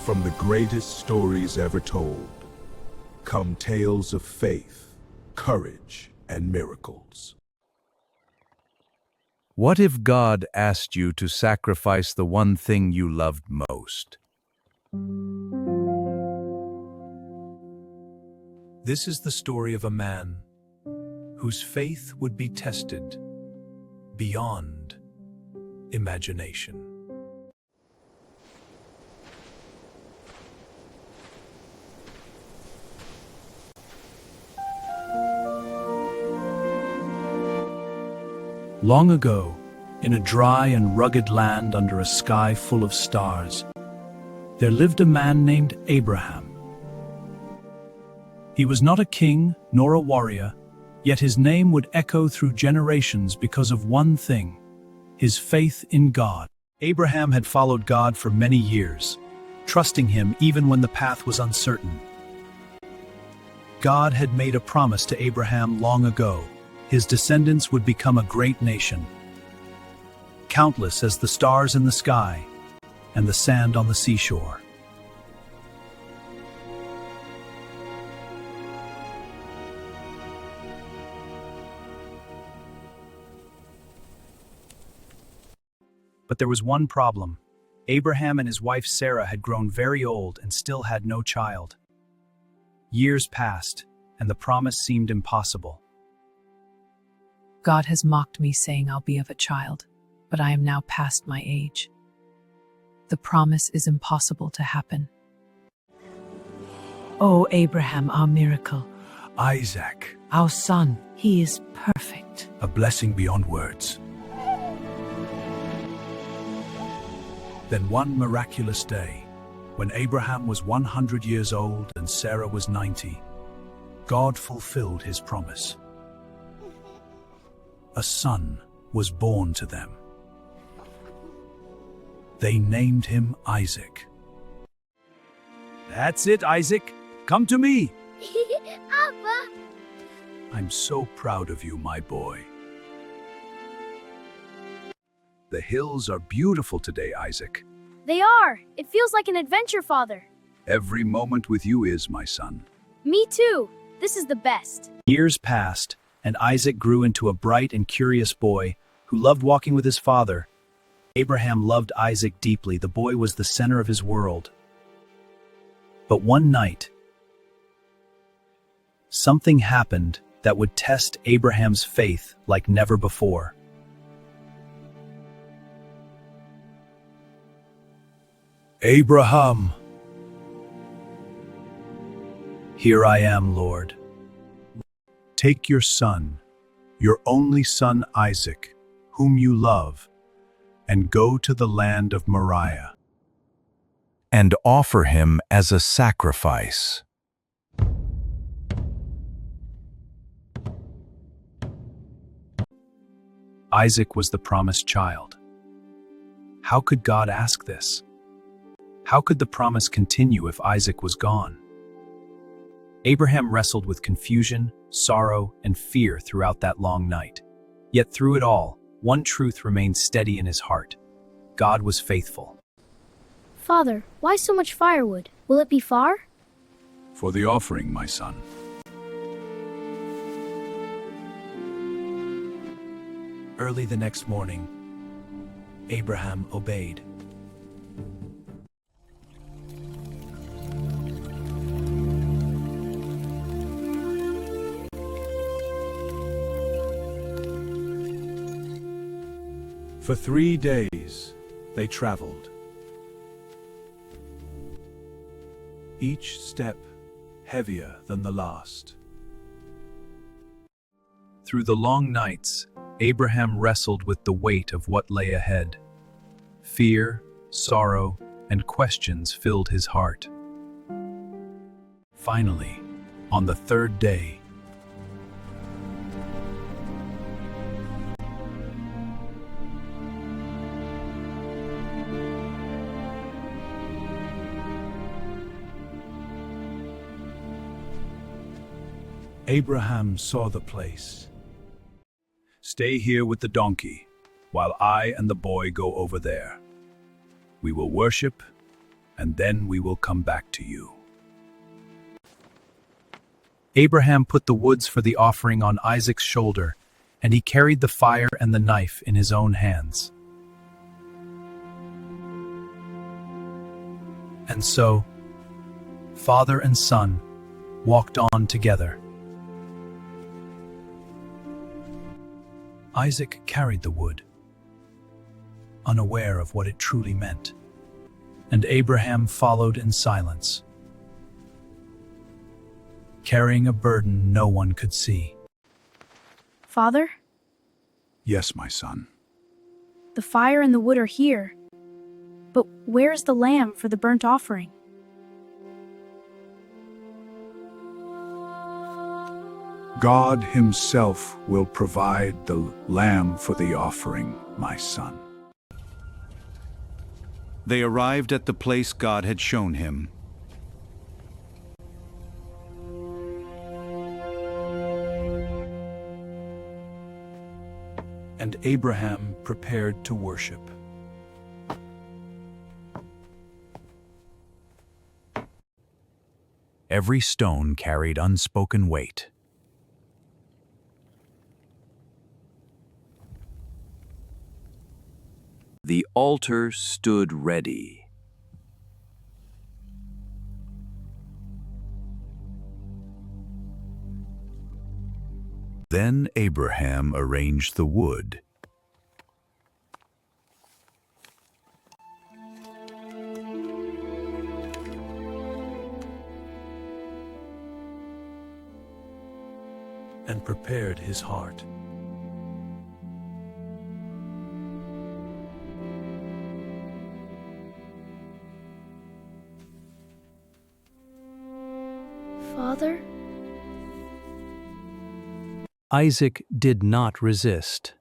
From the greatest stories ever told, come tales of faith, courage, and miracles. What if God asked you to sacrifice the one thing you loved most? This is the story of a man whose faith would be tested beyond imagination. Long ago, in a dry and rugged land under a sky full of stars, there lived a man named Abraham. He was not a king nor a warrior, yet his name would echo through generations because of one thing: his faith in God. Abraham had followed God for many years, trusting him even when the path was uncertain. God had made a promise to Abraham long ago. His descendants would become a great nation, countless as the stars in the sky and the sand on the seashore. But there was one problem. Abraham and his wife Sarah had grown very old and still had no child. Years passed, and the promise seemed impossible. God has mocked me, saying I'll be of a child, but I am now past my age. The promise is impossible to happen. Oh, Abraham, our miracle, Isaac, our son, he is perfect. a blessing beyond words. Then one miraculous day, when Abraham was 100 years old and Sarah was 90, God fulfilled his promise. A son was born to them. They named him Isaac. That's it, Isaac. Come to me. Abba! I'm so proud of you, my boy. The hills are beautiful today, Isaac. They are! It feels like an adventure, Father. Every moment with you is, my son. Me too! This is the best. Years passed, and Isaac grew into a bright and curious boy who loved walking with his father. Abraham loved Isaac deeply. The boy was the center of his world. But one night, something happened that would test Abraham's faith like never before. Abraham! Here I am, Lord. Take your son, your only son Isaac, whom you love, and go to the land of Moriah, and offer him as a sacrifice. Isaac was the promised child. How could God ask this? How could the promise continue if Isaac was gone? Abraham wrestled with confusion, sorrow, and fear throughout that long night. Yet through it all, one truth remained steady in his heart: God was faithful. Father, why so much firewood? Will it be far? For the offering, my son. Early the next morning, Abraham obeyed. For 3 days, they traveled. Each step heavier than the last. Through the long nights, Abraham wrestled with the weight of what lay ahead. Fear, sorrow, and questions filled his heart. Finally, on the 3rd day, Abraham saw the place. Stay here with the donkey, while I and the boy go over there. We will worship and then we will come back to you." Abraham put the woods for the offering on Isaac's shoulder, and he carried the fire and the knife in his own hands. And so, father and son walked on together. Isaac carried the wood, unaware of what it truly meant, and Abraham followed in silence, carrying a burden no one could see. Father, Yes, my son. the fire and the wood are here. But where is the lamb for the burnt offering? God himself will provide the lamb for the offering, my son. They arrived at the place God had shown him. And Abraham prepared to worship. Every stone carried unspoken weight. The altar stood ready. Then Abraham arranged the wood. And prepared his heart. Father? Isaac did not resist.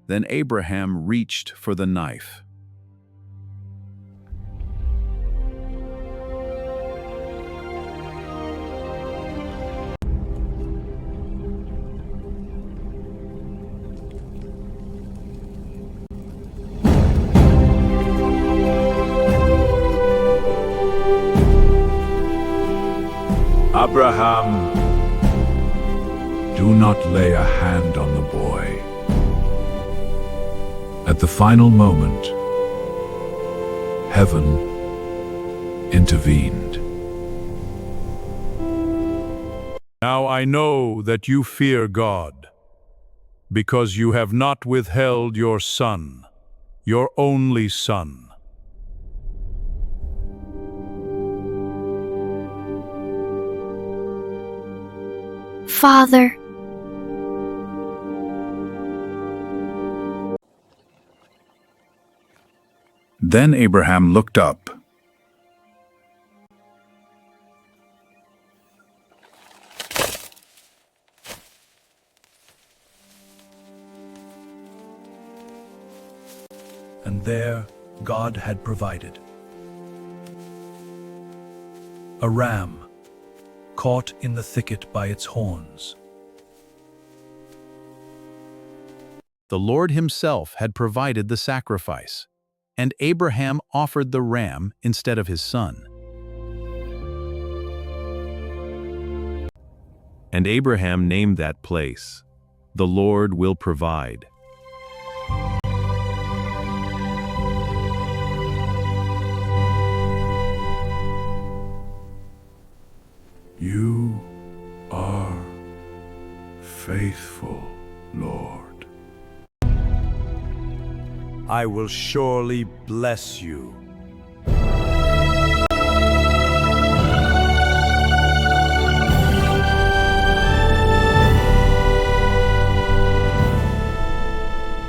Then Abraham reached for the knife. Abraham, do not lay a hand on the boy. At the final moment, heaven intervened. Now I know that you fear God, because you have not withheld your son, your only son. Father. Then Abraham looked up. And there God had provided a ram caught in the thicket by its horns. The Lord himself had provided the sacrifice, and Abraham offered the ram instead of his son. And Abraham named that place, "The Lord will provide." You are faithful, Lord. I will surely bless you.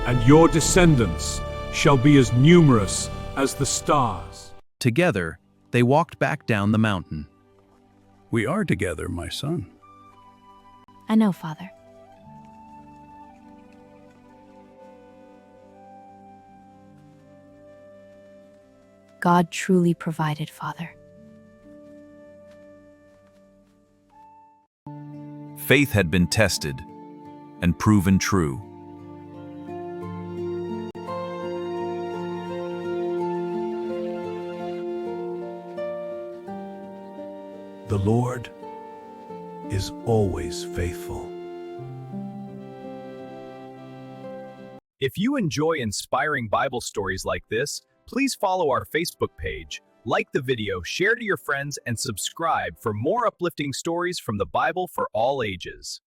And your descendants shall be as numerous as the stars. Together, they walked back down the mountain. We are together, my son. I know, Father. God truly provided, Father. Faith had been tested, and proven true. The Lord is always faithful. If you enjoy inspiring Bible stories like this, please follow our Facebook page, like the video, share to your friends, and subscribe for more uplifting stories from the Bible for all ages.